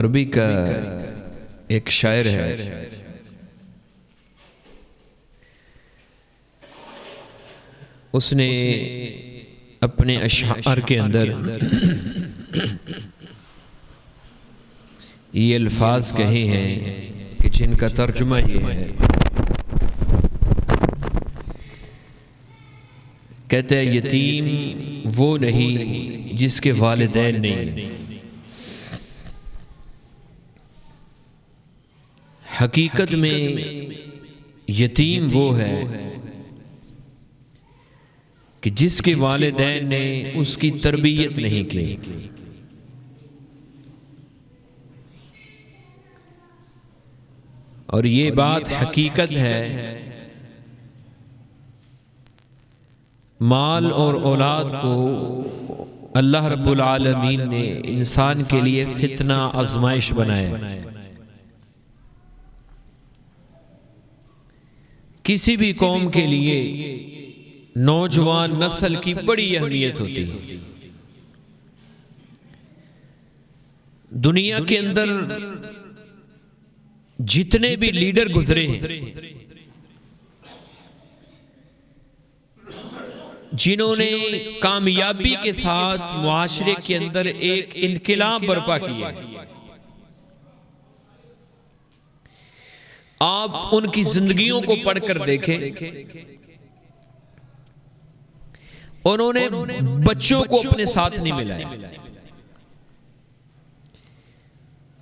عربی کا ایک شاعر ہے، اس نے اپنے اشعار کے اندر یہ الفاظ کہے ہیں کہ جن کا ترجمہ یہ ہے، کہتے ہیں یتیم وہ نہیں جس کے والدین نہیں، حقیقت میں یتیم وہ ہے کہ جس کے والدین نے اس کی تربیت نہیں کی۔ اور یہ بات حقیقت ہے، مال اور اولاد کو اللہ رب العالمین نے انسان کے لیے فتنہ آزمائش بنایا۔ کسی بھی قوم کے لیے نوجوان نسل کی بڑی اہمیت ہوتی ہے۔ دنیا کے اندر جتنے بھی لیڈر گزرے ہیں، جنہوں نے کامیابی کے ساتھ معاشرے کے اندر ایک انقلاب برپا کیا، آپ ان کی زندگیوں کو پڑھ کر دیکھیں، انہوں نے بچوں کو اپنے ساتھ نہیں ملایا،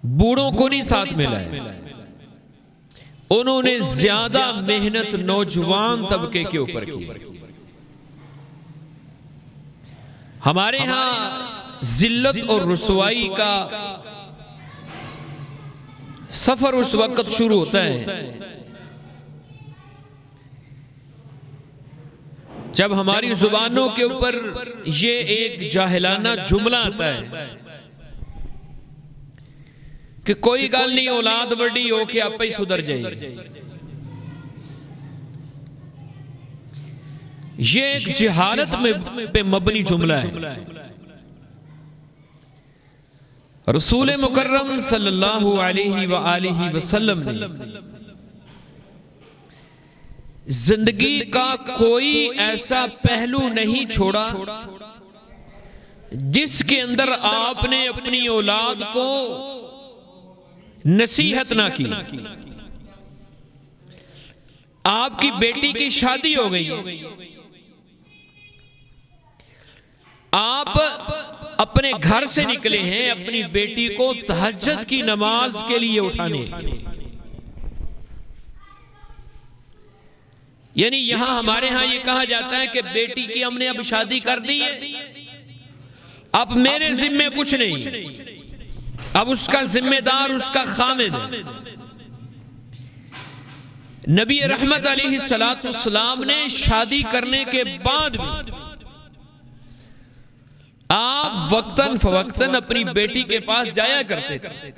بوڑھوں کو نہیں ساتھ ملایا، انہوں نے زیادہ محنت نوجوان طبقے کے اوپر کی۔ ہمارے ہاں ذلت اور رسوائی کا سفر اس وقت شروع ہوتا ہے جب ہماری زبانوں کے اوپر یہ ایک جاہلانہ جملہ آتا ہے کہ کوئی گل نہیں، اولاد بڑی ہو کے آپ ہی سدھر جائے۔ یہ ایک جہالت پہ مبنی جملہ ہے۔ رسول مکرم صلی اللہ علیہ وآلہ وسلم نے زندگی کا کوئی ایسا پہلو نہیں چھوڑا جس کے اندر آپ نے اپنی اولاد کو نصیحت نہ کی۔ آپ کی بیٹی کی شادی ہو گئی، آپ اپنے گھر سے نکلے ہیں اپنی بیٹی کو تہجد کی نماز کے لیے اٹھانے، یعنی یہاں ہمارے ہاں یہ کہا جاتا ہے کہ بیٹی کی ہم نے اب شادی کر دی ہے، اب میرے ذمہ کچھ نہیں، اب اس کا ذمہ دار اس کا خامد ہے۔ نبی رحمت علیہ السلام نے شادی کرنے کے بعد بھی آپ وقتاً فوقتاً اپنی بیٹی کے پاس جایا کرتے تھے،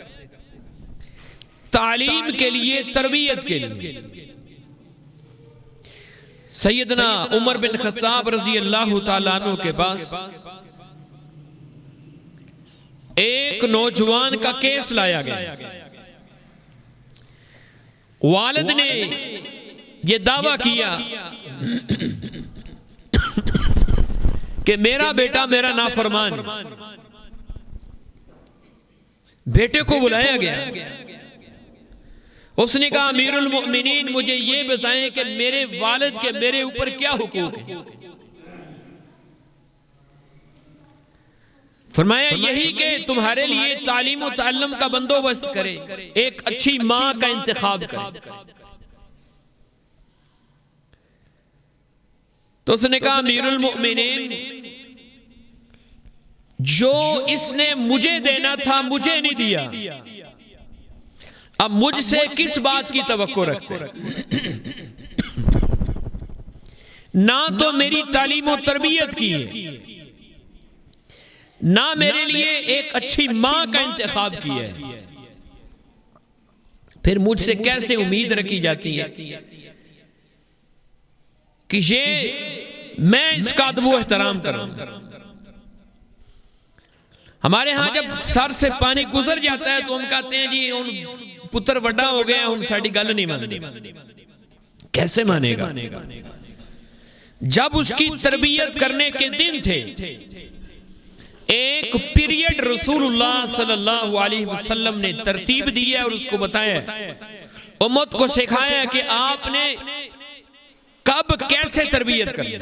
تعلیم کے لیے، تربیت کے لیے۔ سیدنا عمر بن خطاب رضی اللہ تعالیٰ عنہ کے پاس ایک نوجوان کا کیس لایا گیا۔ والد نے یہ دعویٰ کیا کہ میرا بیٹا میرا نافرمان۔ بیٹے کو بلایا گیا، اس نے کہا امیر المؤمنین مجھے یہ بتائیں کہ میرے والد کے میرے اوپر کیا حقوق ہیں؟ فرمایا یہی کہ تمہارے لیے تعلیم و تعلم کا بندوبست کرے، ایک اچھی ماں کا انتخاب کرے۔ تو اس نے کہا امیر المؤمنین جو اس نے مجھے دینا تھا مجھے نہیں دیا، اب مجھ سے کس بات کی توقع رکھتے؟ نہ تو میری تعلیم و تربیت کی ہے، نہ میرے لیے ایک اچھی ماں کا انتخاب کیا ہے، پھر مجھ سے کیسے امید رکھی جاتی ہے کہ یہ میں اس کا ادب و احترام کروں؟ ہمارے ہاں جب سر سے پانی گزر جاتا ہے تو ہم کہتے ہیں جی ان پتر وڈا ہو گیا، ہم ساڑی گل نہیں مانتے۔ کیسے مانے گا؟ جب اس کی تربیت کرنے کے دن تھے، ایک پیریڈ رسول اللہ صلی اللہ علیہ وسلم نے ترتیب دی ہے اور اس کو بتایا، امت کو سکھایا کہ آپ نے کب کیسے تربیت کرنی۔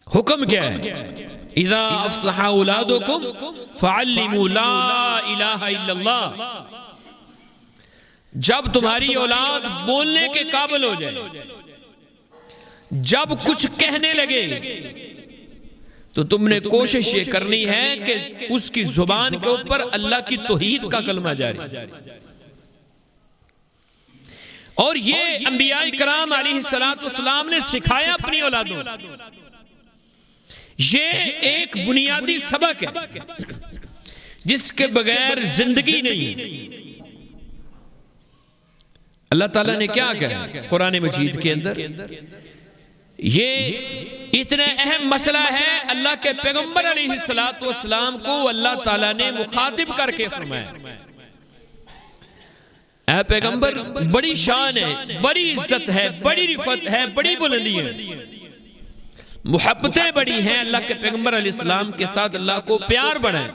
حکم کیا ہے؟ اذا افصح اولادکم فعلموا لا الہ الا اللہ۔ جب تمہاری اولاد بولنے کے قابل ہو جائے، جب کچھ کہنے لگے، تو تم نے کوشش یہ کرنی ہے کہ اس کی زبان کے اوپر اللہ کی توحید کا کلمہ جاری۔ اور یہ انبیاء کرام علیہ السلام نے سکھایا اپنی اولادوں۔ یہ ایک بنیادی سبق ہے جس کے بغیر زندگی نہیں۔ اللہ تعالیٰ نے کیا کہا قرآن مجید کے اندر؟ یہ اتنا اہم مسئلہ ہے، اللہ کے پیغمبر علیہ السلام کو اللہ تعالیٰ نے مخاطب کر کے فرمایا، اے پیغمبر بڑی شان ہے، بڑی عزت ہے، بڑی رفعت ہے، بڑی بلندی ہے، محبتیں بڑی ہیں اللہ کے پیغمبر علیہ السلام کے ساتھ، اللہ کو پیار بڑھا ہے۔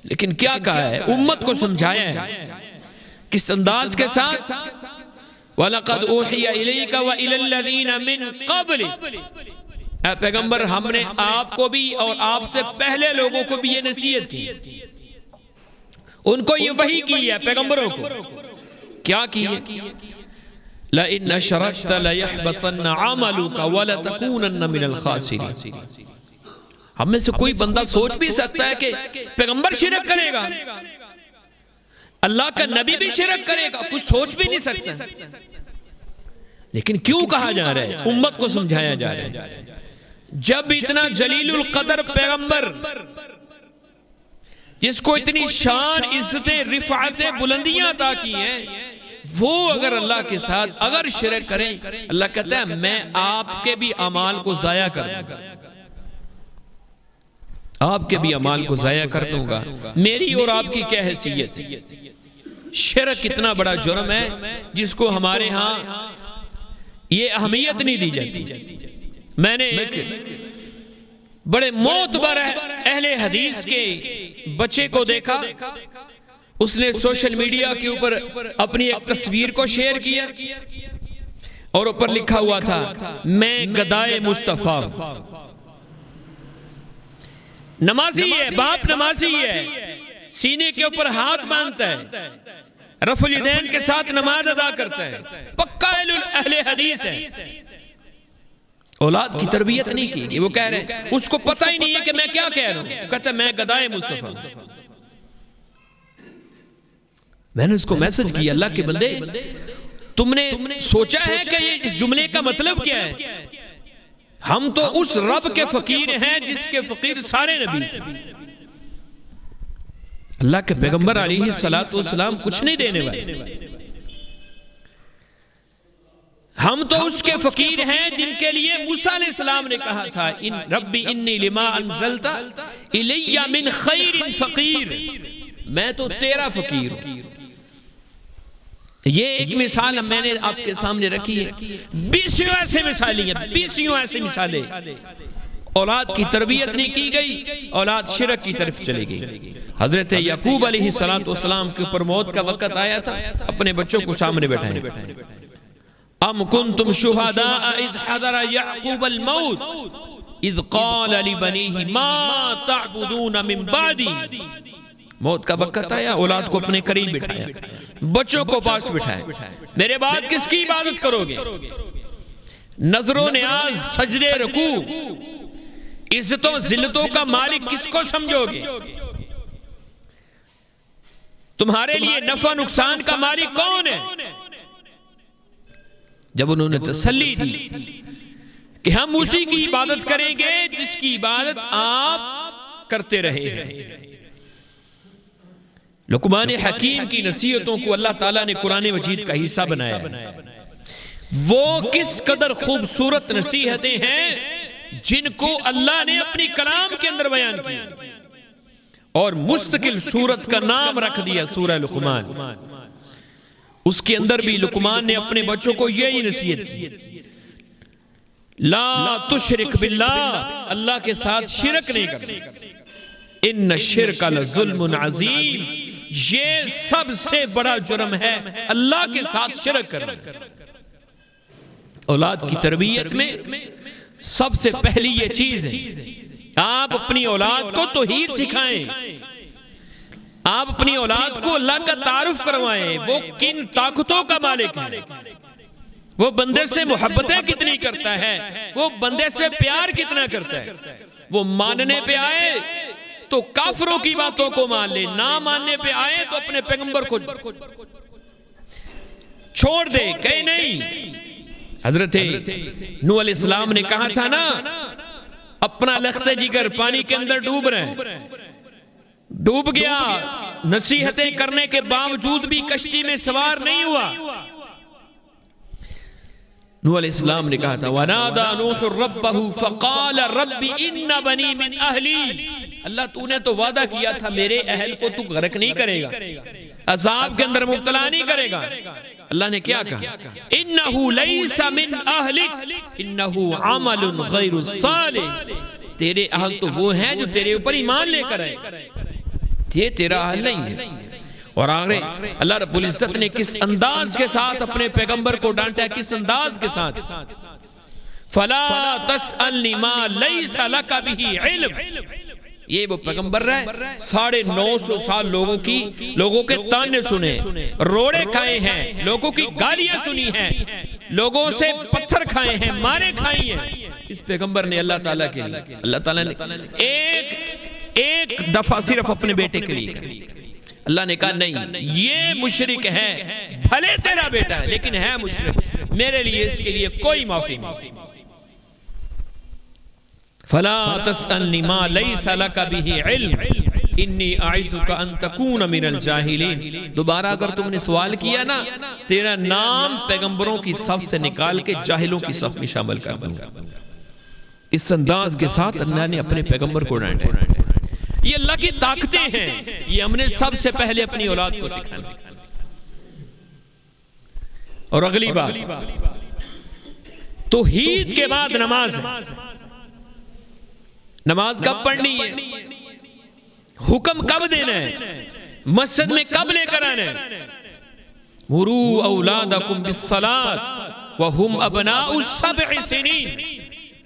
لیکن کیا کہا ہے؟ امت کو سمجھایا ہے، کس انداز کے ساتھ؟ وَلَقَدْ أُوحِيَ إِلَيْكَ وَإِلَى الَّذِينَ مِن قَبْلِ۔ اے پیغمبر ہم نے آپ کو بھی اور آپ سے پہلے لوگوں کو بھی یہ نصیحت کی، ان کو یہ وحی کی ہے، پیغمبروں کو کیا کی ہے؟ لَإِنَّ شَرَكْتَ لَيَحْبَطَنَّ عَمَلُكَ وَلَتَكُونَنَّ مِنَ الْخَاسِرِينَ۔ ہم میں سے کوئی بندہ سوچ بھی سکتا ہے کہ پیغمبر شرک کرے گا، اللہ کا نبی بھی شرک کرے گا، کچھ سوچ بھی نہیں سکتا۔ لیکن کیوں کہا جا رہا ہے؟ امت کو سمجھایا جا رہا ہے۔ جب اتنا جلیل القدر پیغمبر، جس کو اتنی شان، عزتیں، رفعتیں، بلندیاں عطا کی ہیں، وہ اگر اللہ کے ساتھ اگر شرک کریں، اللہ کہتا ہے میں آپ کے بھی اعمال کو ضائع کر دوں گا، آپ کے بھی اعمال کو ضائع کر دوں گا۔ میری اور آپ کی کیا حیثیت؟ شرک اتنا بڑا جرم ہے جس کو ہمارے ہاں یہ اہمیت نہیں دی جاتی۔ میں نے ایک بڑے معتبر اہل حدیث کے بچے کو دیکھا، اس نے سوشل میڈیا کے اوپر اپنی ایک تصویر کو شیئر کیا اور اوپر لکھا ہوا تھا میں گدائے مصطفیٰ۔ نمازی ہے، باپ نمازی ہے، سینے کے اوپر ہاتھ باندھتا ہے، رفع الیدین کے ساتھ نماز ادا کرتا ہے، پکا اہل حدیث ہے، اولاد کی تربیت نہیں کی گئی۔ وہ کہہ رہے ہیں اس کو پتہ ہی نہیں ہے کہ میں کیا کہہ رہا ہوں، کہتا ہے میں گدائے مصطفیٰ۔ میں نے اس کو میسج کیا، اللہ کے بندے تم نے سوچا ہے کہ یہ اس جملے کا مطلب کیا ہے؟ ہم تو اس رب کے فقیر ہیں جس کے فقیر سارے نبی ہیں۔ اللہ کے پیغمبر علیہ السلام کچھ نہیں دینے والے، ہم تو اس کے فقیر ہیں جن کے لیے موسیٰ علیہ السلام نے کہا تھا ربی انی لما انزلت الی من خیر فقیر، میں تو تیرا فقیر ہوں۔ یہ ایک مثال میں نے آپ کے سامنے رکھی ہے، 20 ایسے مثالیں ہیں، 20 ایسے مثالیں۔ اولاد کی تربیت نہیں کی گئی، اولاد شرک کی طرف چلے گئی۔ حضرت یعقوب علیہ السلام کے اوپر موت کا وقت آیا تھا، اپنے بچوں کو سامنے بٹھائیں، ام کنتم شہداء اذ حضر یعقوب الموت اذ قال لبنیہ ما تعبدون من بعدی۔ موت کا وقت آیا، اولاد کو اپنے قریب بٹھایا، بچوں کو پاس بٹھایا، میرے بعد کس کی عبادت کرو گے؟ نظر و نیاز، سجدے، رکوع، عزتوں ذلتوں کا مالک کس کو سمجھو گے؟ تمہارے لیے نفع نقصان کا مالک کون ہے؟ جب انہوں نے تسلی دی کہ ہم اسی کی عبادت کریں گے جس کی عبادت آپ کرتے رہے ہیں۔ لقمان حکیم کی نصیحتوں کو اللہ تعالیٰ نے قرآن مجید کا حصہ بنایا ہے۔ وہ کس قدر خوبصورت نصیحتیں ہیں جن کو اللہ نے اپنی کلام کے اندر بیان کیا اور مستقل سورت کا نام رکھ دیا سورہ لقمان. اس کے اندر بھی لقمان نے اپنے بچوں کو یہی نصیحت کی، لا تشرک باللہ، اللہ کے ساتھ شرک نہیں کرنا، ان الشرک لظلم عظیم، یہ سب سے بڑا جرم ہے اللہ کے ساتھ شرک کرنا. اولاد کی تربیت میں سب سے پہلی یہ چیز ہے، آپ اپنی اولاد کو توحید سکھائیں، آپ اپنی اولاد کو اللہ کا تعارف کروائیں، وہ کن طاقتوں کا مالک ہے، وہ بندے سے محبتیں کتنی کرتا ہے، وہ بندے سے پیار کتنا کرتا ہے. وہ ماننے پہ آئے تو کافروں کی باتوں کو مان لے، نہ ماننے پہ آئے تو اپنے پیغمبر کو چھوڑ دے، کہے نہیں. حضرت نوح علیہ السلام نے کہا تھا نا، اپنا لخت جگر پانی کے اندر ڈوب رہے، ڈوب گیا، نصیحتیں کرنے کے باوجود بھی کشتی میں سوار نہیں ہوا. نوح علیہ السلام نے کہا تھا وَنَادَى نُوحٌ رَبَّهُ فَقَالَ رَبِّ إِنَّ بَنِي مِنْ أَهْلِي، اللہ تو نے تو وعدہ کیا تھا میرے اہل کو تو غرق نہیں کرے گا، عذاب کے اندر مبتلا نہیں کرے گا. اللہ نے کیا کہا، إِنَّهُ لَيْسَ مِنْ أَهْلِكَ إِنَّهُ عَمَلٌ غَيْرُ صَالِحٍ، تیرے اہل تو وہ ہیں جو تیرے اوپر ایمان لے کر آئے، یہ تیرا اہل نہیں ہے. اور آگے اللہ رب العزت نے کس انداز کے ساتھ اپنے پیغمبر کو ڈانٹا ہے، کس انداز کے ساتھ، فَلَا تَسْأَلْنِ مَا لَيْسَ لَكَ بِهِ عِلْمٍ. یہ وہ پیغمبر رہے 950 سال لوگوں کے تانے سنے، روڑے کھائے ہیں، لوگوں کی گالیاں سنی ہیں، لوگوں سے پتھر کھائے ہیں، مارے کھائی ہیں. اس پیغمبر نے اللہ تعالیٰ کے لیے، اللہ تعالیٰ نے ایک دفعہ صرف اپنے بیٹے کے لیے، اللہ نے کہا نہیں یہ مشرک ہے، بھلے تیرا بیٹا ہے لیکن ہے مشرک، میرے لیے اس کے لیے کوئی معافی نہیں. فَلَا تَسْأَلْنِ مَا لَيْسَ لَكَ بِهِ عِلْمٍ إِنِّي أَعِظُكَ أَن تَكُونَ مِنَ الْجَاهِلِينَ. دوبارہ اگر تم نے سوال کیا نا، تیرا نام پیغمبروں کی صف سے نکال کے جاہلوں کی صف میں شامل کر دوں گا. اس انداز کے ساتھ اللہ نے اپنے پیغمبر کو ڈانٹا. یہ اللہ کی طاقتیں ہیں، یہ ہم نے سب سے پہلے اپنی اولاد کو سکھانا. اور اگلی بات، توحید کے بعد نماز ہے. نماز کب پڑھنی ہے، حکم کب دینا ہے، مسجد میں کب لے کر آنا ہے. مُرُوا أَوْلَادَكُمْ بِالصَّلَاةِ وَهُمْ أَبْنَاءُ السَّبْعِ سِنِينَ،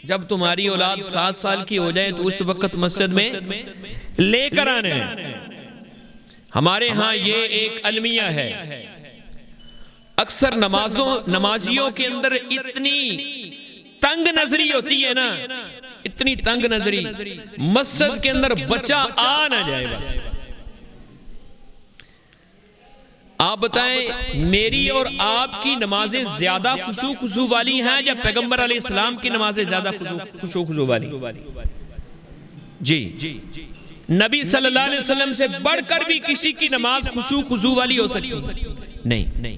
جب تمہاری اولاد 7 سال کی ہو جائے تو اس وقت مسجد میں لے کر آنے ہیں. ہمارے ہاں یہ ایک المیہ ہے، اکثر نمازیوں کے اندر اتنی تنگ نظری ہوتی ہے نا، اتنی تنگ نظری، مسجد کے اندر بچہ آ نہ جائے بس. آپ بتائیں میری اور آپ کی نمازیں زیادہ خشوع خضوع والی ہیں یا پیغمبر علیہ السلام کی نمازیں زیادہ خشوع خضوع والی؟ جی نبی صلی اللہ علیہ وسلم سے بڑھ کر بھی کسی کی نماز خشوع خضوع والی ہو سکتی نہیں.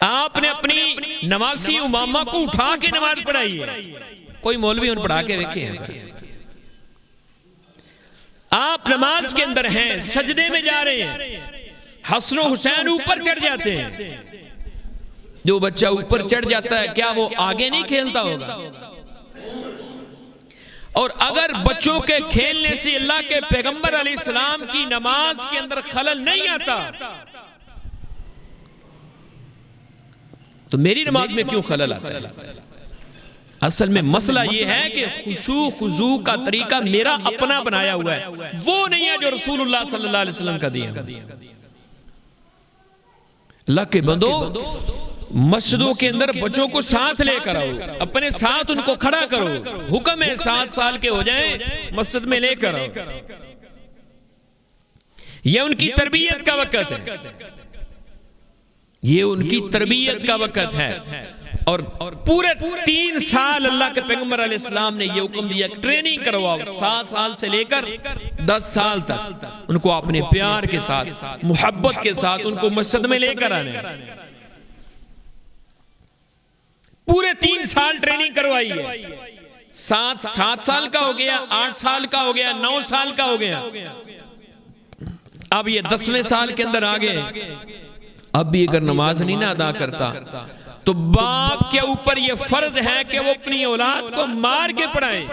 آپ نے اپنی نمازی امامہ کو اٹھا کے نماز پڑھائی ہے، کوئی مولوی ان پڑھا کے دیکھے ہیں. آپ نماز کے اندر ہیں، سجدے میں جا رہے ہیں، حسن و حسین اوپر چڑھ جاتے ہیں. جو بچہ اوپر چڑھ جاتا ہے کیا وہ آگے نہیں کھیلتا ہوگا؟ اور اگر بچوں کے کھیلنے سے اللہ کے پیغمبر علیہ السلام کی نماز کے اندر خلل نہیں آتا تو میری نماز میں کیوں خلل آتا ہے؟ اصل میں مسئلہ یہ ہے کہ خشوع خضوع کا طریقہ میرا اپنا بنایا ہوا ہے، وہ نہیں ہے جو رسول اللہ صلی اللہ علیہ وسلم کا دیا. اللہ کے بندو، مسجدوں کے اندر بچوں کو ساتھ لے کر آؤ، اپنے ساتھ ان کو کھڑا کرو. حکم ہے 7 سال کے ہو جائیں مسجد میں لے کر آؤ. یہ ان کی تربیت کا وقت ہے، یہ ان کی تربیت کا وقت ہے. اور پورے 3 سال اللہ کے پیغمبر علیہ السلام نے یہ حکم دیا، ٹریننگ کرواؤ. 7 سال سے لے کر 10 سال تک ان کو اپنے پیار کے ساتھ، محبت کے ساتھ ان کو مسجد میں لے کر آنے. پورے 3 سال ٹریننگ کروائی ہے. 7 سال کا ہو گیا، 8 سال کا ہو گیا، 9 سال کا ہو گیا، اب یہ 10ویں سال کے اندر آگے، اب بھی اگر نماز نہیں نہ ادا کرتا تو باپ کے اوپر یہ فرض ہے کہ وہ اپنی اولاد کو مار کے پڑھائے،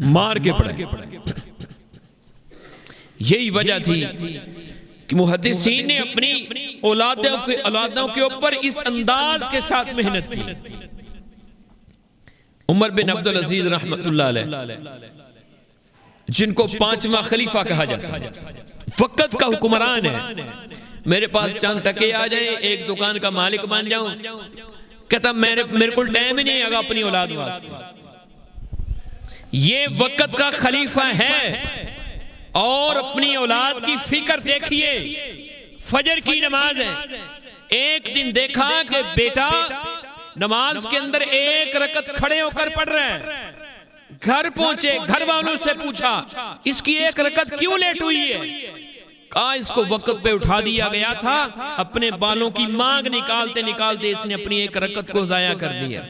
مار کے پڑھائے۔ یہی وجہ تھی کہ محدثین نے اپنی اولادوں کے اوپر اس انداز کے ساتھ محنت کی۔ عمر بن عبدالعزیز رحمت اللہ علیہ، جن کو 5واں خلیفہ کہا جاتا ہے، وقت کا حکمران ہے، میرے پاس چند تکے آ جائیں، ایک دکان کا مالک بن جاؤں، کہتا میرے کو ٹائم ہی نہیں آگا اپنی اولاد واسطے۔ یہ وقت کا خلیفہ ہے اور اپنی اولاد کی فکر دیکھیے۔ فجر کی نماز ہے، ایک دن دیکھا کہ بیٹا نماز کے اندر 1 رکعت کھڑے ہو کر پڑھ رہا ہے، گھر پہنچے، گھر والوں سے پوچھا اس کی 1 رکعت کیوں لیٹ ہوئی ہے؟ کہا اس کو وقت پہ اٹھا دیا گیا تھا، اپنے بالوں کی مانگ نکالتے نکالتے اس نے اپنی 1 رکعت کو ضائع کر دیا۔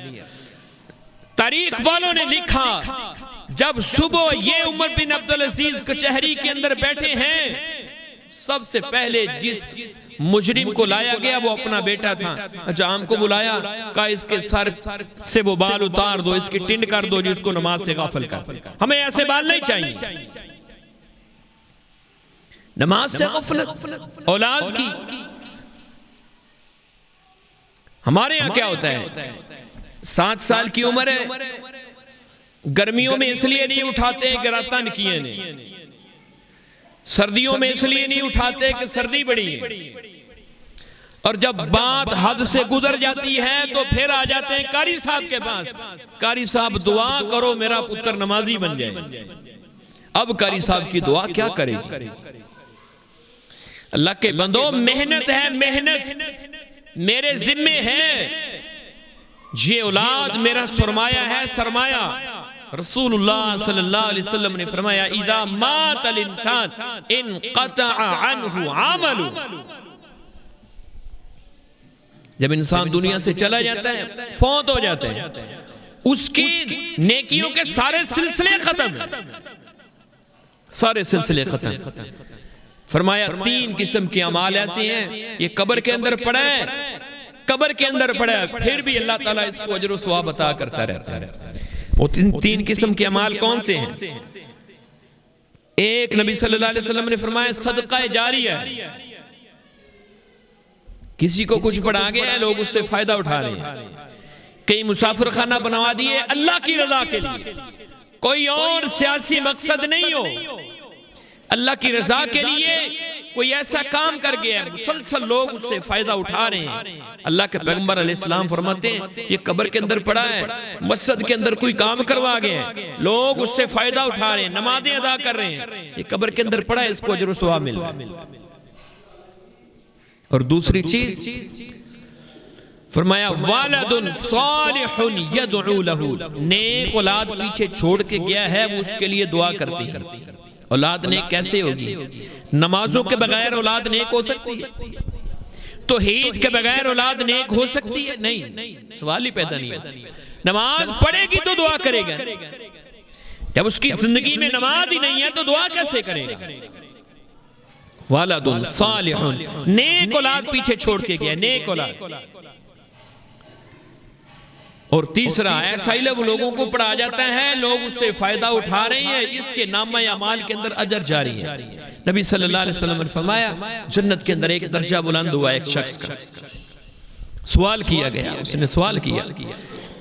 تاریخ والوں نے لکھا جب صبح یہ عمر بن عبدالعزیز کچہری کے اندر بیٹھے ہیں، سب سے پہلے جس مجرم کو لایا گیا وہ اپنا بیٹا تھا۔ حجام کو بلایا، کہا اس کے سر سے وہ بال اتار دو، اس کی ٹنڈ کر دو جس کو نماز سے غافل کر۔ ہمیں ایسے بال نہیں چاہیے، نماز سے غفلت اولاد کی۔ ہمارے یہاں کیا ہوتا ہے، 7 سال کی عمر ہے، گرمیوں میں اس لیے نہیں اٹھاتے کہ راتاں کیے نہیں، سردیوں میں اس لیے نہیں اٹھاتے کہ سردی بڑی ہے، اور جب بات حد سے گزر جاتی ہے تو پھر آ جاتے ہیں قاری صاحب کے پاس، قاری صاحب دعا کرو میرا پتر نمازی بن جائے۔ اب قاری صاحب کی دعا کیا کرے؟ اللہ کے بندو، محنت ہے، محنت میرے ذمے ہے، یہ اولاد میرا سرمایہ ہے، سرمایہ۔ رسول اللہ صلی اللہ علیہ وسلم نے فرمایا اذا مات الانسان انقطع عنہ عمل، جب انسان دنیا سے چلا جاتا ہے، فوت ہو جاتا ہے، اس کی نیکیوں کے سارے سلسلے ختم، سارے سلسلے ختم۔ فرمایا 3 قسم کے اعمال ایسے ہیں، یہ قبر کے اندر پڑا ہے، قبر کے اندر پڑا ہے، پھر بھی اللہ تعالیٰ اس کو اجر و ثواب عطا کرتا رہتا ہے۔ وہ 3 قسم کے اعمال کون سے ہیں؟ ایک نبی صلی اللہ علیہ وسلم نے فرمایا صدقہ جاریہ ہے، کسی کو کچھ پڑھا گیا ہے، لوگ اس سے فائدہ اٹھا رہے ہیں، کئی مسافر خانہ بنوا دیے اللہ کی رضا کے لیے، کوئی اور سیاسی مقصد نہیں ہو، اللہ کی رضا کے لیے کوئی ایسا کام کر گیا ہے، مسلسل لوگ اس سے فائدہ اٹھا رہے ہیں۔ اللہ کے پیغمبر علیہ السلام فرماتے ہیں یہ قبر کے اندر پڑا ہے، مسجد کے اندر کوئی کام کروا گیا ہے، لوگ اس سے فائدہ اٹھا رہے ہیں، نمازیں ادا کر رہے ہیں، یہ قبر کے اندر پڑا ہے، اس کو اجر و ثواب مل رہا ہے۔ اور دوسری چیز فرمایا والد صالح یدعو لہ، نیک اولاد پیچھے چھوڑ کے گیا ہے، وہ اس کے لیے دعا کرتی ہے۔ اولاد نیک کیسے ہوگی؟ نمازوں کے بغیر اولاد نیک ہو سکتی ہے؟ توحید کے بغیر اولاد نیک ہو سکتی ہے؟ نہیں، سوال ہی پیدا نہیں ہے۔ نماز پڑھے گی تو دعا کرے گا، جب اس کی زندگی میں نماز ہی نہیں ہے تو دعا کیسے کرے گا؟ والد صالح، نیک اولاد پیچھے چھوڑ کے گیا، نیک اولاد۔ اور تیسرا ایسا علم لوگوں کو پڑھا جاتا ہے، لوگ اس سے فائدہ اٹھا رہے ہیں، اس کے نامہ اعمال کے اندر اجر جاری ہے۔ نبی صلی اللہ علیہ وسلم نے فرمایا جنت کے اندر ایک درجہ بلند ہوا ایک شخص کا۔ سوال کیا گیا، اس نے سوال کیا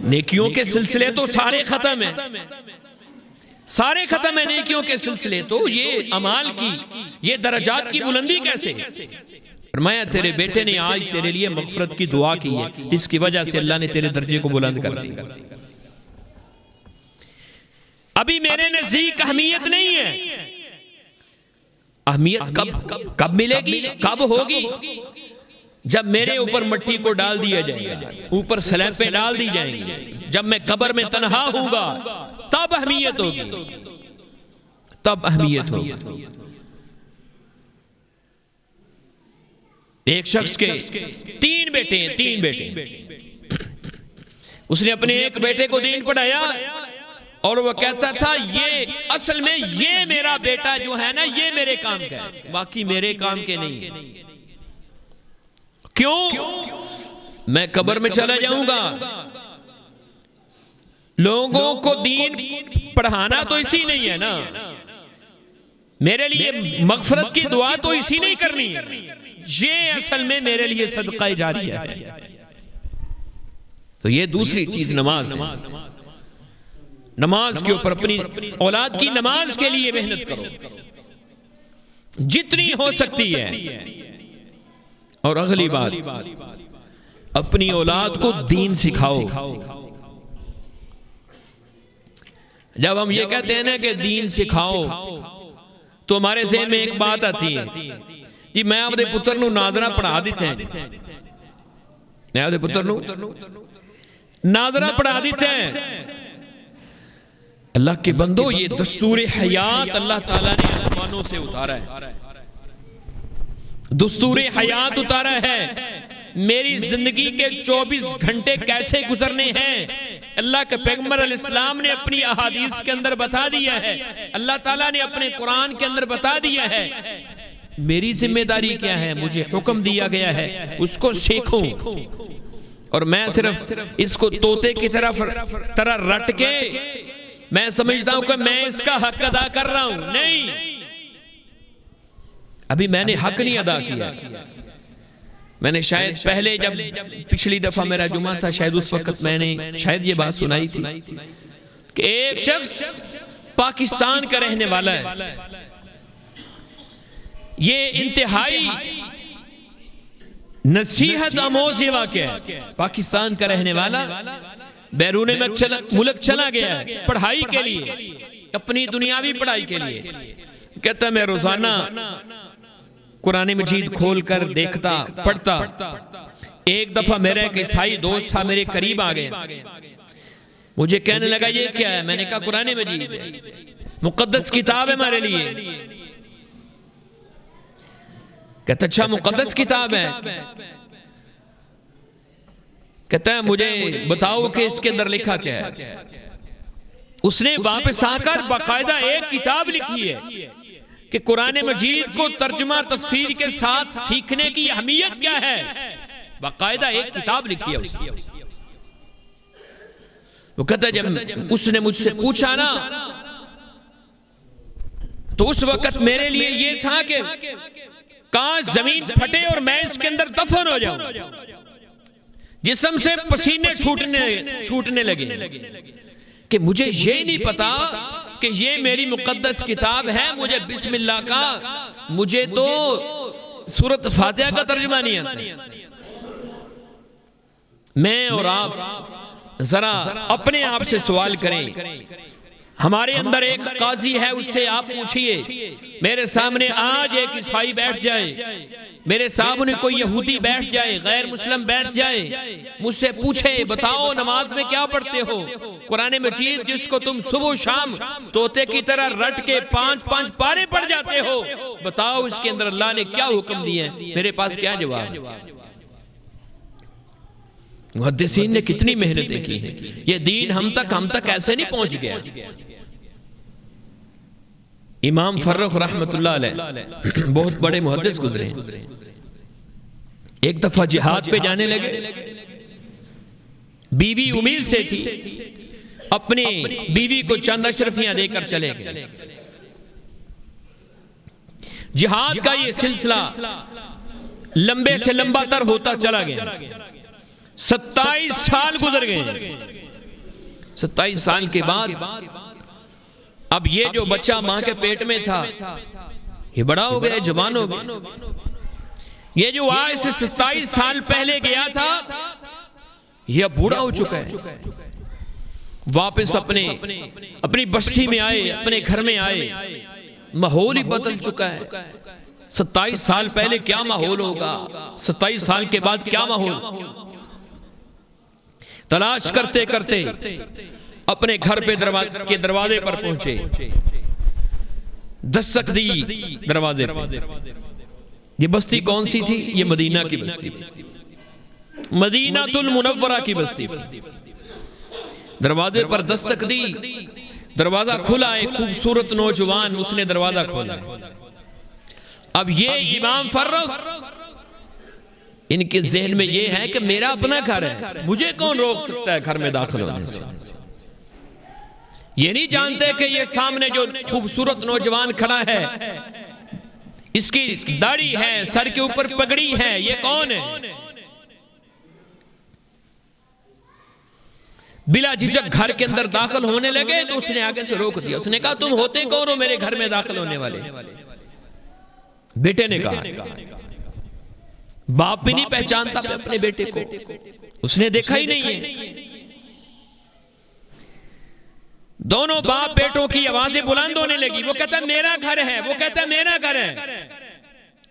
نیکیوں کے سلسلے تو سارے ختم ہیں، سارے ختم ہیں نیکیوں کے سلسلے، تو یہ اعمال کی یہ درجات کی بلندی کیسے ہے؟ فرمایا تیرے بیٹے نے آج تیرے لیے مغفرت کی دعا کی ہے، اس کی وجہ سے اللہ نے تیرے درجے کو بلند کر دیا۔ ابھی میرے نزدیک اہمیت نہیں ہے، اہمیت کب ملے گی، کب ہوگی؟ جب میرے اوپر مٹی کو ڈال دیا جائے گا، اوپر سلیبیں ڈال دی جائیں گی، جب میں قبر میں تنہا ہوں گا تب اہمیت ہوگی، تب اہمیت ہوگی۔ ایک شخص کے 3 بیٹے ہیں، 3 بیٹے، اس نے اپنے ایک بیٹے کو دین پڑھایا اور وہ کہتا تھا یہ اصل میں یہ میرا بیٹا جو ہے نا یہ میرے کام کا ہے، باقی میرے کام کے نہیں۔ کیوں؟ میں قبر میں چلا جاؤں گا، لوگوں کو دین پڑھانا تو اسی نہیں ہے نا، میرے لیے مغفرت کی دعا تو اسی نہیں کرنی ہے، یہ اصل میں میرے لیے صدقہ جاریہ ہے۔ تو یہ دوسری چیز نماز ہے۔ نماز کے اوپر اپنی اولاد کی نماز کے لیے محنت کرو جتنی ہو سکتی ہے، اور اگلی بات اپنی اولاد کو دین سکھاؤ۔ جب ہم یہ کہتے ہیں نا کہ دین سکھاؤ تو ہمارے ذہن میں ایک بات آتی ہے، جی میں اپنے پتر نو ناظرہ پڑھا دیتے ہیں، میں اپنے پتر نو ناظرہ پڑھا دیتے ہیں۔ اللہ کے بندو، یہ دستور حیات اللہ تعالیٰ نے آسمانوں سے اتارا ہے، دستور حیات اتارا ہے۔ میری زندگی کے 24 گھنٹے کیسے گزرنے ہیں اللہ کے پیغمبر علیہ السلام نے اپنی احادیث کے اندر بتا دیا ہے، اللہ تعالیٰ نے اپنے قرآن کے اندر بتا دیا ہے۔ میری ذمہ داری کیا ہے؟ مجھے حکم دیا گیا ہے اس کو سیکھوں، اور میں صرف اس کو طوطے کی طرح رٹ کے میں سمجھتا ہوں کہ میں اس کا حق ادا کر رہا ہوں، نہیں، ابھی میں نے حق نہیں ادا کیا۔ میں نے شاید پہلے جب پچھلی دفعہ میرا جمعہ تھا، شاید اس وقت میں نے شاید یہ بات سنائی تھی کہ ایک شخص پاکستان کا رہنے والا ہے، یہ انتہائی نصیحت آموز یہ واقعہ ہے۔ پاکستان کا رہنے والا بیرون ملک چلا گیا ہے پڑھائی کے لیے، اپنی دنیاوی پڑھائی کے لیے۔ کہتا ہے میں روزانہ قرآن مجید کھول کر دیکھتا پڑھتا۔ ایک دفعہ میرا ایک عیسائی دوست تھا، میرے قریب آ گیا، مجھے کہنے لگا یہ کیا ہے؟ میں نے کہا قرآن مجید ہے، مقدس کتاب ہے ہمارے لیے۔ کہتا اچھا مقدس کتاب ہے؟ کہتا ہے مجھے بتاؤ کہ اس کے اندر لکھا کیا ہے۔ اس نے واپس آ کر باقاعدہ ایک کتاب لکھی ہے کہ قرآن مجید کو ترجمہ تفسیر کے ساتھ سیکھنے کی اہمیت کیا ہے، باقاعدہ ایک کتاب لکھی ہے اس کی۔ وہ کہتا ہے جب اس نے مجھ سے پوچھا نا تو اس وقت میرے لیے یہ تھا کہ کاش زمین پھٹے اور میں اس کے اندر دفن ہو جاؤں، جسم سے پسینے چھوٹنے لگے کہ مجھے یہ نہیں پتا کہ یہ میری مقدس کتاب ہے، مجھے بسم اللہ کا، مجھے تو سورۃ فاتحہ کا ترجمہ نہیں آتا۔ میں اور آپ ذرا اپنے آپ سے سوال کریں، ہمارے اندر ایک قاضی ہے، اس سے آپ پوچھئے، میرے سامنے آج ایک عیسائی بیٹھ جائے، میرے سامنے کوئی یہودی بیٹھ جائے، غیر مسلم بیٹھ جائے، مجھ سے پوچھے بتاؤ نماز میں کیا پڑھتے ہو؟ قرآن مجید جس کو تم صبح و شام طوطے کی طرح رٹ کے 5 پارے پڑھ جاتے ہو، بتاؤ اس کے اندر اللہ نے کیا حکم دیے ہیں؟ میرے پاس کیا جواب ہے؟ محدثین نے کتنی محنتیں کی ہیں، یہ دین ہم تک ایسے نہیں پہنچ گیا۔ امام فرخ رحمت اللہ علیہ بہت بڑے محدث گزرے، ایک دفعہ جہاد پہ جانے لگے، بیوی امید سے تھی، اپنی بیوی کو چند اشرفیاں دے کر چلے گئے۔ جہاد کا یہ سلسلہ لمبے سے لمبا تر ہوتا چلا گیا، 27 سال گزر گئے۔ 27 سال کے بعد اب یہ جو بچہ ماں کے پیٹ میں تھا یہ بڑا ہو گیا، جوان ہو گیا۔ یہ جو آج سے 27 سال پہلے گیا تھا یہ اب بوڑھا ہو چکا ہے، واپس اپنی بستی میں آئے، اپنے گھر میں آئے، ماحول ہی بدل چکا ہے۔ 27 سال پہلے کیا ماحول ہوگا، 27 سال کے بعد کیا ماحول؟ تلاش کرتے کرتے اپنے گھر پہ کے دروازے پر پہنچے، دستک دی دروازے پہ۔ یہ بستی کون سی تھی؟ یہ مدینہ کی بستی تھی، مدینہ المنورہ کی بستی تھی۔ دروازے پر دستک دی، دروازہ کھلا، ایک خوبصورت نوجوان اس نے دروازہ کھولا۔ اب یہ امام فرخ ان کے ذہن میں یہ ہے کہ میرا اپنا گھر ہے، مجھے کون روک سکتا ہے گھر میں داخل ہونے سے؟ یہ نہیں جانتے کہ یہ سامنے جو خوبصورت نوجوان کھڑا ہے، اس کی داڑھی ہے، سر کے اوپر پگڑی ہے، یہ کون ہے؟ بلا جھجک گھر کے اندر داخل ہونے لگے تو اس نے آگے سے روک دیا۔ اس نے کہا تم ہوتے کون ہو میرے گھر میں داخل ہونے والے؟ بیٹے نے کہا، باپ بھی نہیں پہچانتا اپنے بیٹے کو، اس نے دیکھا ہی نہیں ہے۔ دونوں باپ بیٹوں کی آوازیں بلند ہونے لگی، وہ کہتا ہے میرا گھر ہے، وہ کہتا ہے میرا گھر ہے۔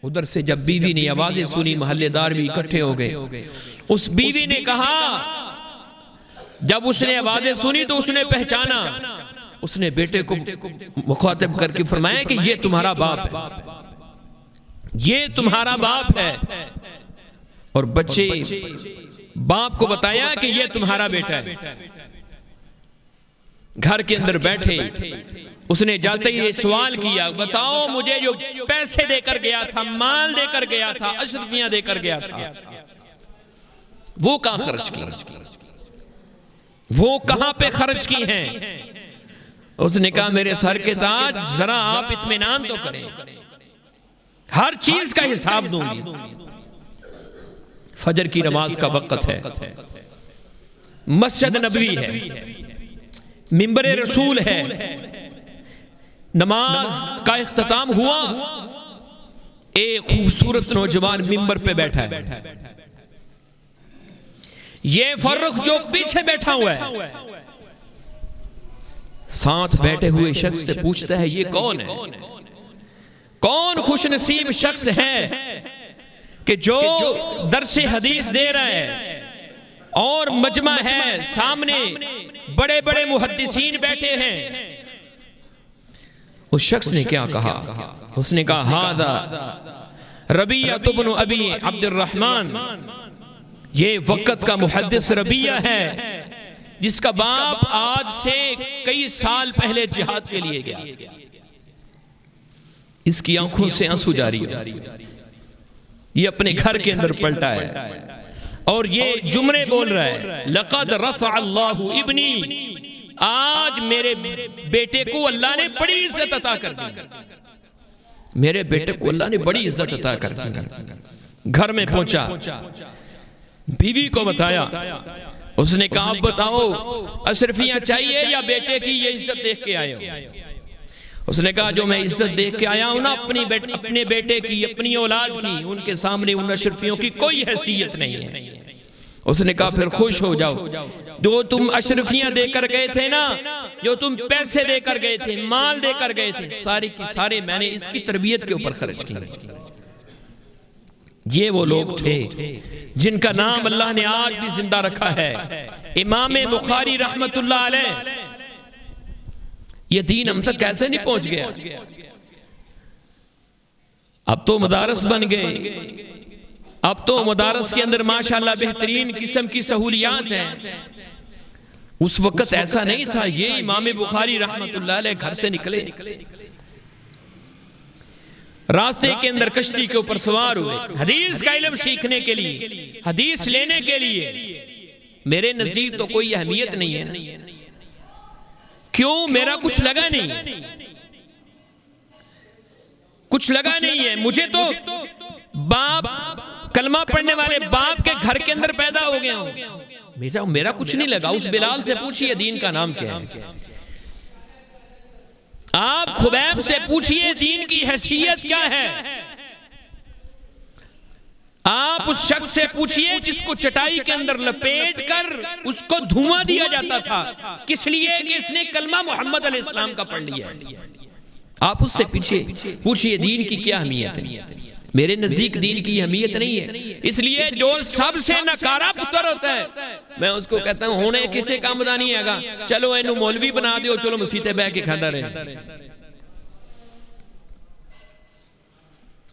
ادھر سے جب بیوی نے آوازیں سنی، محلے دار بھی اکٹھے ہو گئے۔ اس بیوی نے کہا، جب اس نے آوازیں سنی تو اس نے پہچانا، اس نے بیٹے کو مخاطب کر کے فرمایا کہ یہ تمہارا باپ ہے، یہ تمہارا باپ ہے۔ اور بچے باپ کو بتایا کہ یہ تمہارا بیٹا ہے۔ گھر کے اندر بیٹھے، اس نے جاتے ہی سوال کیا، بتاؤ مجھے جو پیسے دے کر گیا تھا، مال دے کر گیا تھا، اشرفیاں دے کر گیا تھا، وہ کہاں خرچ کی؟ وہ کہاں پہ خرچ کی ہیں؟ اس نے کہا میرے سر کے تاج، ذرا آپ اطمینان تو کریں، ہر چیز کا حساب دوں گی۔ فجر کی نماز کا وقت ہے، مسجد نبوی ہے، منبر رسول ہے، نماز کا اختتام ہوا، ایک خوبصورت نوجوان منبر پہ بیٹھا ہے۔ یہ فرخ جو پیچھے بیٹھا ہوا ہے، ساتھ بیٹھے ہوئے شخص سے پوچھتا ہے یہ کون ہے؟ کون خوش نصیب شخص ہے کہ جو درس حدیث دے رہا ہے اور مجمع ہے، سامنے بڑے بڑے محدثین بیٹھے ہیں۔ اس شخص نے کیا کہا؟ اس نے کہا ہذا ربیعہ بن ابی عبد الرحمن، یہ وقت کا محدث ربیعہ ہے جس کا باپ آج سے کئی سال پہلے جہاد کے لیے گیا۔ اس کی آنکھوں سے آنسو جاری ہے، یہ اپنے گھر کے اندر پلٹا ہے اور یہ جملے بول رہا ہے، لقد رفع اللہ ابنی، آج میرے بیٹے کو اللہ نے بڑی عزت عطا کر دی، میرے بیٹے کو اللہ نے بڑی عزت عطا کر دی۔ گھر میں پہنچا، بیوی کو بتایا، اس نے کہا اب بتاؤ اشرفیاں چاہیے یا بیٹے کی یہ عزت دیکھ کے آئے ہو؟ اس نے کہا جو میں عزت دیکھ کے آیا ہوں نا اپنے بیٹے کی، اپنی اولاد کی، ان کے سامنے ان اشرفیوں کی کوئی حیثیت نہیں ہے۔ اس نے کہا پھر خوش ہو جاؤ، جو تم اشرفیاں دے کر گئے تھے نا، جو تم پیسے دے کر گئے تھے، مال دے کر گئے تھے، سارے کی سارے میں نے اس کی تربیت کے اوپر خرچ کی۔ یہ وہ لوگ تھے جن کا نام اللہ نے آج بھی زندہ رکھا ہے۔ امام بخاری رحمت اللہ علیہ، یہ دین ہم تک کیسے نہیں پہنچ گیا؟ اب تو مدارس بن گئے، اب تو مدارس کے اندر ماشاءاللہ بہترین قسم کی سہولیات ہیں۔ اس وقت ایسا نہیں تھا۔ یہ امام بخاری رحمت اللہ علیہ گھر سے نکلے، راستے کے اندر کشتی کے اوپر سوار ہوئے، حدیث کا علم سیکھنے کے لیے، حدیث لینے کے لیے۔ میرے نزدیک تو کوئی اہمیت نہیں ہے، کیوں؟ میرا کچھ لگا نہیں، کچھ لگا نہیں ہے مجھے تو باپ، کلمہ پڑھنے والے باپ کے گھر کے اندر پیدا ہو گیا ہوں، میرا کچھ نہیں لگا۔ اس بلال سے پوچھئے دین کا نام کیا ہے، آپ خبیب سے پوچھئے دین کی حیثیت کیا ہے، آپ اس شخص سے پوچھئے جس کو چٹائی کے اندر لپیٹ کر اس کو دھواں دیا جاتا تھا، کس لیے کہ اس نے کلمہ محمد علیہ السلام کا پڑھ لیا ہے۔ آپ اس سے پوچھئے دین کی کیا اہمیت ہے۔ میرے نزدیک دین کی اہمیت نہیں ہے، اس لیے جو سب سے نکارا پتر ہوتا ہے میں اس کو کہتا ہوں ہونے کسے کام دا نہیں ہے گا، چلو اینو مولوی بنا دیو، چلو مسیتے بہ کے کھانا رہے۔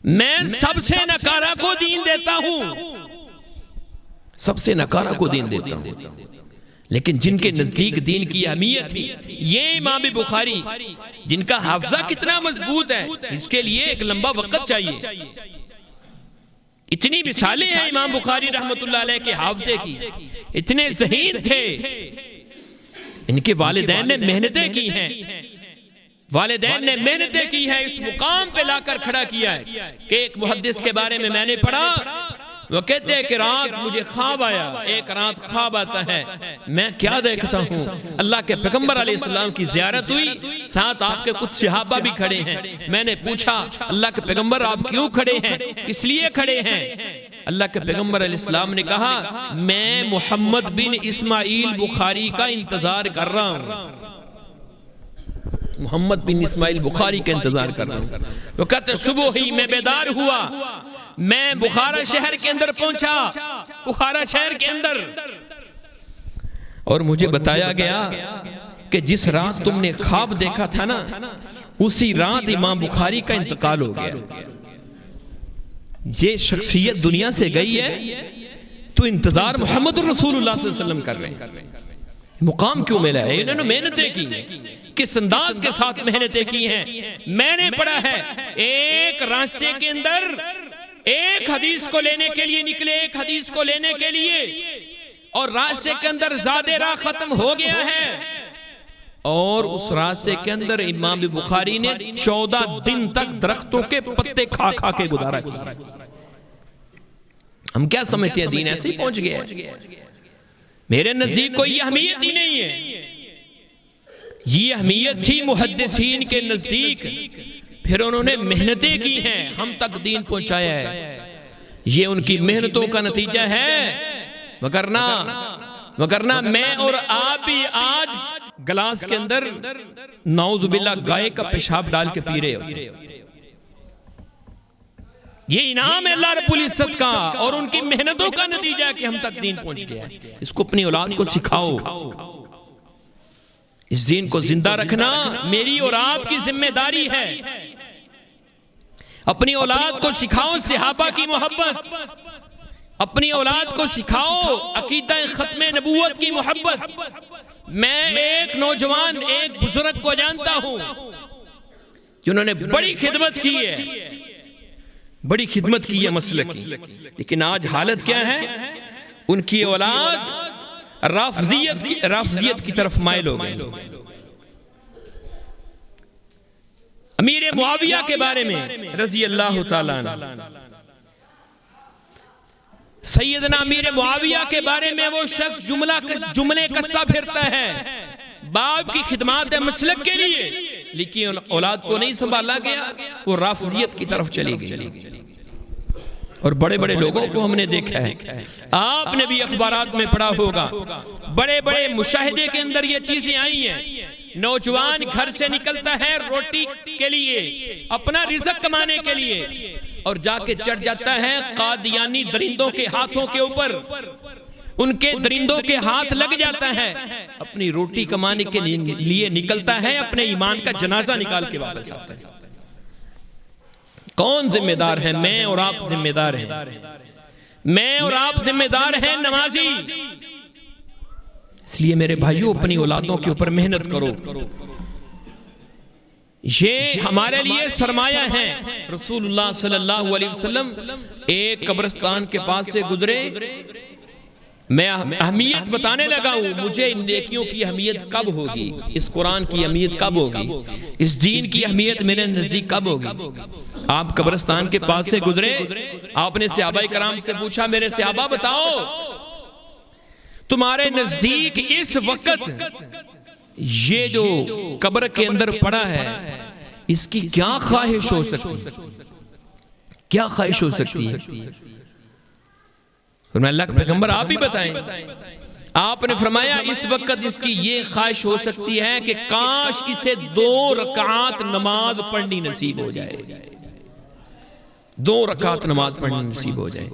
میں سب سے نکارا کو دین دیتا ہوں، سب سے نکارا کو دین دیتا ہوں۔ لیکن جن کے نزدیک دین کی اہمیت تھی، یہ امام بخاری جن کا حافظہ کتنا مضبوط ہے، اس کے لیے ایک لمبا وقت چاہیے. اتنی مثالیں ہیں امام بخاری رحمت اللہ علیہ کے حافظے کی، اتنے ذہین تھے. ان کے والدین نے محنتیں کی ہیں، والدین نے محنتیں کی ہے، اس مقام پہ لا کر کھڑا کیا ہے کہ ایک محدث کے بارے میں نے پڑھا، وہ کہتے ہیں کہ رات مجھے خواب آیا، ایک رات خواب آتا ہے، میں کیا دیکھتا ہوں، اللہ کے پیغمبر علیہ السلام کی زیارت ہوئی، ساتھ آپ کے کچھ صحابہ بھی کھڑے ہیں. میں نے پوچھا اللہ کے پیغمبر آپ کیوں کھڑے ہیں، کس لیے کھڑے ہیں؟ اللہ کے پیغمبر علیہ السلام نے کہا میں محمد بن اسماعیل بخاری کا انتظار کر رہا ہوں، محمد بن اسماعیل بخاری کا انتظار کر رہا ہوں. وہ کہتے صبح ہی میں بیدار ہوا، میں بخارا شہر کے اندر پہنچا، بخارا شہر کے اندر، اور مجھے بتایا گیا کہ جس رات تم نے خواب دیکھا تھا نا، اسی رات امام بخاری کا انتقال ہو گیا. یہ شخصیت دنیا سے گئی ہے تو انتظار محمد رسول اللہ صلی اللہ علیہ وسلم کر رہے ہیں. مقام کیوں ملا ہے؟ انہوں نے محنتیں کی ہیں، کس انداز کے ساتھ محنتیں کی ہیں. میں نے پڑھا ہے ایک راستے کے اندر ایک حدیث کو لینے کے لیے نکلے، ایک حدیث کو لینے کے لیے، اور راستے کے اندر زیادہ راہ ختم ہو گیا ہے، اور اس راستے کے اندر امام بخاری نے 14 دن تک درختوں کے پتے کھا کھا کے گزارا کیا. ہم کیا سمجھتے ہیں دین ایسے ہی پہنچ گیا ہے؟ میرے نزدیک کوئی اہمیت ہی نہیں ہے. یہ اہمیت تھی محدثین کے نزدیک، پھر انہوں نے محنتیں کی ہیں، ہم تک دین پہنچایا ہے. یہ ان کی محنتوں کا نتیجہ ہے، وگرنہ میں اور آپ بھی آج گلاس کے اندر نعوذ باللہ گائے کا پیشاب ڈال کے پی رہے ہوتے. یہ انعام ہے اللہ رب العزت کا اور ان کی محنتوں کا نتیجہ ہے کہ ہم تک دین پہنچ گیا ہے. اس کو اپنی اولاد کو سکھاؤ. اس دین کو زندہ رکھنا میری اور آپ کی ذمہ داری ہے. اپنی اولاد کو سکھاؤ صحابہ کی محبت، اپنی اولاد کو سکھاؤ عقیدہ ختم نبوت کی محبت. میں ایک نوجوان، ایک بزرگ کو جانتا ہوں جنہوں نے بڑی خدمت کی ہے، بڑی خدمت کی ہے مسلک کی، لیکن آج حالت کیا ہے؟ ان کی اولاد رافضیت کی طرف مائل ہو گئی. امیر معاویہ کے بارے میں رضی اللہ تعالیٰ عنہ، سیدنا امیر معاویہ کے بارے میں وہ شخص جملے کسا پھرتا ہے، باپ کی خدمات مسلک کے لیے، لیکن اولاد کو نہیں سنبھالا گیا، وہ رافضیت کی طرف چلی گئی. اور بڑے بڑے لوگوں کو ہم نے دیکھا ہے، آپ نے بھی اخبارات میں پڑھا ہوگا، بڑے بڑے مشاہدے کے اندر یہ چیزیں آئی ہیں. نوجوان گھر سے نکلتا ہے روٹی کے لیے، اپنا رزق کمانے کے لیے، اور جا کے چڑھ جاتا ہے قادیانی درندوں کے ہاتھوں کے اوپر، ان کے درندوں کے ہاتھ لگ جاتا ہے، اپنی روٹی کمانے کے لیے نکلتا ہے، اپنے ایمان کا جنازہ نکال کے واپس آتا ہے. کون ذمہ دار ہے؟ میں اور آپ ذمہ دار ہیں. میں اور آپ ذمہ دار ہیں نمازی. اس لیے میرے بھائیوں اپنی اولادوں کے اوپر محنت کرو. یہ ہمارے لیے سرمایہ ہے. رسول اللہ صلی اللہ علیہ وسلم ایک قبرستان کے پاس سے گزرے، میں اہمیت بتانے لگا ہوں، مجھے ان نیکیوں کی اہمیت کب ہوگی، اس قرآن کی اہمیت کب ہوگی، اس دین کی اہمیت میرے نزدیک کب ہوگی. آپ قبرستان کے پاس سے گزرے، آپ نے صحابہ کرام سے پوچھا میرے صحابہ بتاؤ تمہارے نزدیک اس وقت یہ جو قبر کے اندر پڑا ہے اس کی کیا خواہش ہو سکتی ہے، کیا خواہش ہو سکتی ہے؟ فرمایا اللہ کے پیغمبر آپ بھی بتائیں. آپ نے فرمایا اس وقت اس کی یہ خواہش ہو سکتی ہے کہ کاش اسے 2 رکعات نماز پڑھنی نصیب ہو جائے، 2 رکعات نماز پڑھنی نصیب ہو جائے.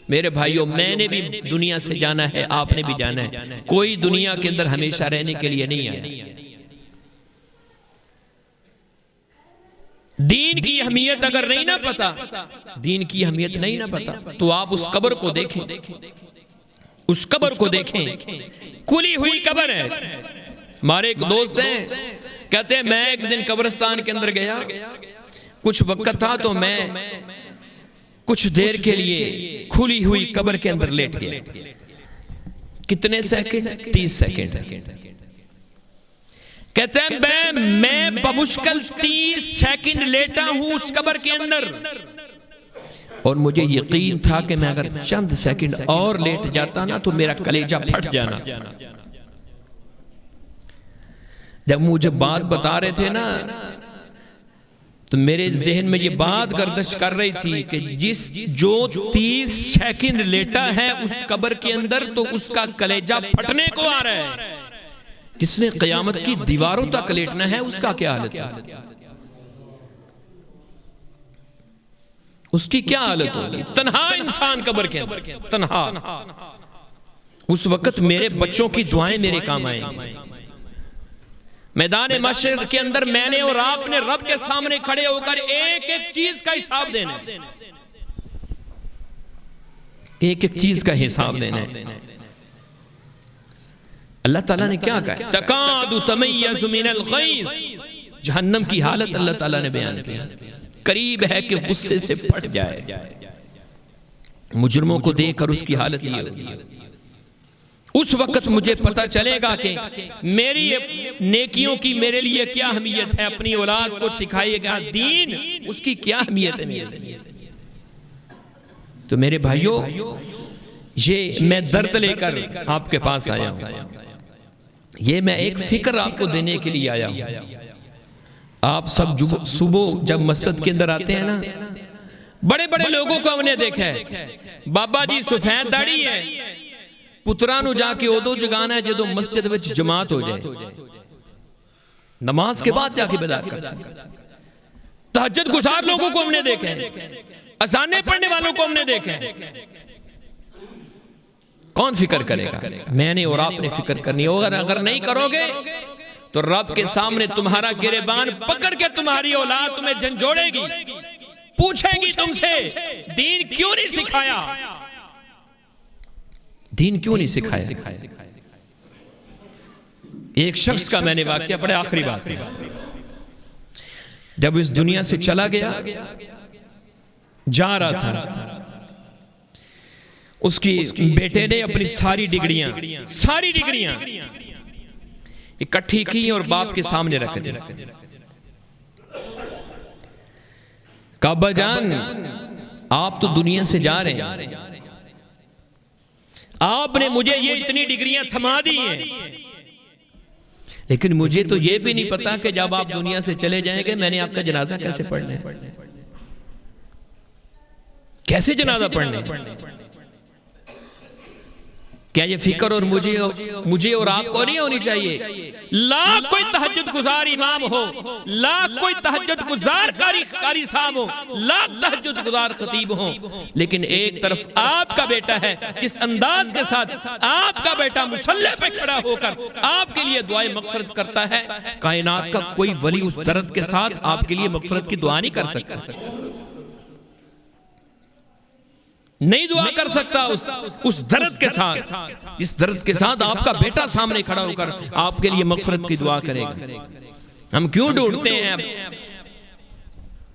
میرے بھائیوں میں نے بھی دنیا سے جانا ہے، آپ نے بھی جانا ہے، کوئی دنیا کے اندر ہمیشہ رہنے کے لیے نہیں آیا. دین کی اہمیت اگر نہیں نہ پتا، دین کی اہمیت نہیں نہ پتا تو آپ اس قبر کو دیکھیں، اس قبر کو دیکھیں، کھلی ہوئی قبر ہے۔ ہمارے ایک دوست ہیں، کہتے ہیں میں ایک دن قبرستان کے اندر گیا، کچھ وقت تھا تو میں کچھ دیر کے لیے کھلی ہوئی قبر کے اندر لیٹ گیا۔ کتنے سیکنڈ؟ 30 سیکنڈ۔ کہتے ہیں میں بمشکل 30 سیکنڈ لیٹا ہوں اس قبر کے اندر، اور مجھے یقین تھا کہ میں اگر چند سیکنڈ اور لیٹ جاتا نا تو میرا کلیجہ پھٹ جانا۔ جب مجھے بات بتا رہے تھے نا تو میرے ذہن میں یہ بات گردش کر رہی تھی کہ جو 30 سیکنڈ لیٹا ہے اس قبر کے اندر تو اس کا کلیجہ پھٹنے کو آ رہا ہے، کس نے قیامت کی دیواروں تک لیٹنا ہے اس کا کیا حالت ہے؟ اس کی کیا حالت ہوگی؟ تنہا انسان قبر کے اندر، تنہا۔ اس وقت میرے بچوں کی دعائیں میرے کام آئیں گی۔ میدان محشر کے اندر میں نے اور آپ نے رب کے سامنے کھڑے ہو کر ایک ایک چیز کا حساب دینا ہے، ایک ایک چیز کا حساب دینا ہے۔ اللہ تعالیٰ نے کیا کہا؟ تَكَادُ تَمَيَّزُ مِنَ الْغَيْظِ، جہنم کی حالت اللہ تعالیٰ نے بیان کیا، قریب ہے کہ غصے سے پھٹ جائے۔ مجرموں کو دیکھ کر اس کی حالت یہ ہوگی۔ اس وقت مجھے پتا چلے گا کہ میری نیکیوں کی میرے لیے کیا اہمیت ہے، اپنی اولاد کو سکھائیے گا دین، اس کی کیا اہمیت ہے میرے لیے۔ تو میرے بھائیوں، یہ میں درد لے کر آپ کے پاس آیا ہوں، یہ میں ایک فکر آپ کو دینے کے لیے آیا ہوں۔ آپ سب صبح جب مسجد کے اندر آتے ہیں نا، بڑے بڑے لوگوں کو ہم نے دیکھا ہے، بابا جی سفید داڑھی ہے، پترانو جا کے ادو جگانا ہے جدو مسجد وچ جماعت ہو جائے، نماز کے بعد جا کے بیدار کرتا ہے۔ تہجد گزار لوگوں کو ہم نے دیکھا ہے، اذانیں پڑھنے والوں کو ہم نے دیکھا ہے۔ کون فکر کرے گا؟ میں نے اور آپ نے فکر کرنی ہوگا۔ اگر نہیں کرو گے تو رب کے سامنے تمہارا گریبان پکڑ کے تمہاری اولاد تمہیں جھنجھوڑے گی، پوچھیں گی تم سے دین کیوں نہیں سکھایا، دین کیوں نہیں سکھایا۔ ایک شخص کا میں نے واقعہ پڑھا، آخری بات ہے، جب اس دنیا سے چلا گیا، جا رہا تھا، اس کی بیٹے نے اپنی ساری ڈگریاں اکٹھی کی اور باپ کے سامنے رکھ دی۔ کہا ابا جان آپ تو دنیا سے جا رہے ہیں، آپ نے مجھے یہ اتنی ڈگریاں تھما دی ہیں، لیکن مجھے تو یہ بھی نہیں پتا کہ جب آپ دنیا سے چلے جائیں گے میں نے آپ کا جنازہ کیسے پڑھنا ہے، کیسے جنازہ پڑھنا ہے۔ کیا یہ فکر اور مجھے اور آپ کو نہیں ہونی چاہیے؟ لاکھ کوئی تہجد گزار امام ہو، لاکھ کوئی تہجد گزار قاری صاحب ہو، لاکھ تہجد گزار خطیب ہو، لیکن ایک طرف آپ کا بیٹا ہے، جس انداز کے ساتھ آپ کا بیٹا مصلی پہ کھڑا ہو کر آپ کے لیے دعائیں مغفرت کرتا ہے، کائنات کا کوئی ولی اس درد کے ساتھ آپ کے لیے مغفرت کی دعا نہیں کر سکتا، نہیں دعا کر سکتا اس درد کے ساتھ، اس درد کے ساتھ آپ کا بیٹا سامنے کھڑا ہو کر آپ کے لیے مغفرت کی دعا کرے گا۔ ہم کیوں ڈھونڈتے ہیں؟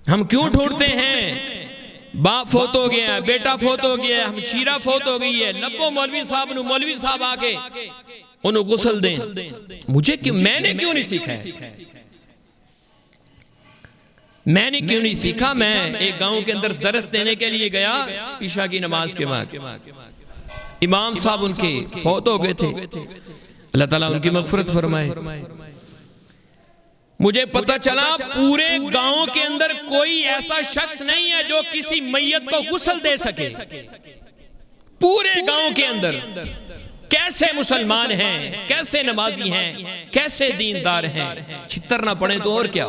ہم کیوں ڈھونڈتے ہیں؟ باپ فوت ہو گیا ہے، بیٹا فوت ہو گیا ہے، ہمشیرہ فوت ہو گئی ہے، لبو مولوی صاحب آگے انہوں غسل دیں، میں نے کیوں نہیں سیکھا ہے؟ میں نے کیوں نہیں سیکھا؟ میں ایک گاؤں کے اندر درس دینے کے لیے گیا، عشاء کی نماز کے بعد امام صاحب ان کے فوت ہو گئے تھے، اللہ تعالیٰ ان کی مغفرت فرمائے۔ مجھے پتا چلا پورے گاؤں کے اندر کوئی ایسا شخص نہیں ہے جو کسی میت کو غسل دے سکے، پورے گاؤں کے اندر کیسے مسلمان ہیں، کیسے نمازی ہیں، کیسے دیندار ہیں، چھتر نہ پڑے تو اور کیا،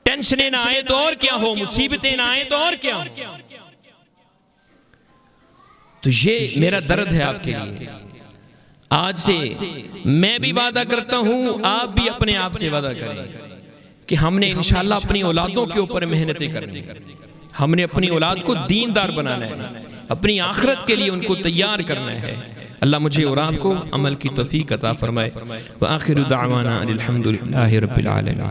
ٹینشنیں نہ آئے تو اور کیا ہو، مصیبتیں نہ آئے تو اور کیا ہو۔ تو یہ میرا درد ہے آپ کے لیے۔ آج سے میں بھی وعدہ کرتا ہوں، آپ بھی اپنے آپ سے وعدہ کریں کہ ہم نے انشاءاللہ اپنی اولادوں کے اوپر محنتیں کرنی، ہم نے اپنی اولاد کو دیندار بنانا ہے، اپنی آخرت کے لیے ان کو تیار کرنا ہے۔ اللہ مجھے اور آپ کو عمل کی توفیق عطا فرمائے۔ وآخر دعوانا الحمدللہ رب العالمین۔